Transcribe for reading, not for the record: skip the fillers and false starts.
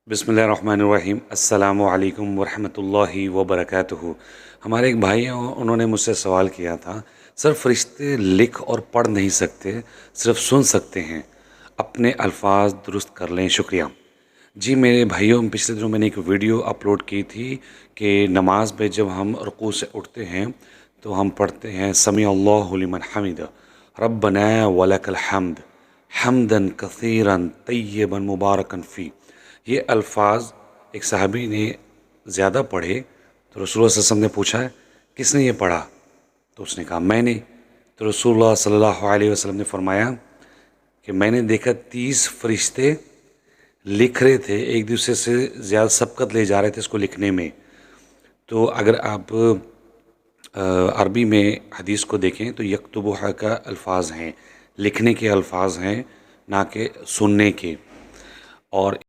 बिस्मिल्लाहिर्रहमानिर्रहीम अस्सलाम वालेकुम वरहमतुल्लाहि वबरकातुहू। हमारे एक भाई हैं, उन्होंने मुझसे सवाल किया था, सर फरिश्ते लिख और पढ़ नहीं सकते, सिर्फ सुन सकते हैं, अपने अल्फाज दुरुस्त कर लें, शुक्रिया। जी मेरे भाइयों, पिछले दिनों मैंने एक वीडियो अपलोड की थी कि नमाज में जब हम रुकू से उठते हैं तो हम पढ़ते हैं समी अल्लाहु लिमन हमिद रब्बना वलकल हम्द हम्दन कसीरन तय्यबन मुबारकन फ़ी। ये अल्फाज एक सहाबी ने ज़्यादा पढ़े तो रसूलुल्लाह सल्लल्लाहु अलैहि वसल्लम ने पूछा, किसने ये पढ़ा? तो उसने कहा मैंने। तो रसूलुल्लाह सल्लल्लाहु अलैहि वसल्लम ने फरमाया कि मैंने देखा 30 फरिश्ते लिख रहे थे, एक दूसरे से ज़्यादा सबकत ले जा रहे थे इसको लिखने में। तो अगर आप अरबी में हदीस को देखें तो यक्तुबुहा का अल्फाज हैं, लिखने के अल्फाज हैं, ना कि सुनने के। और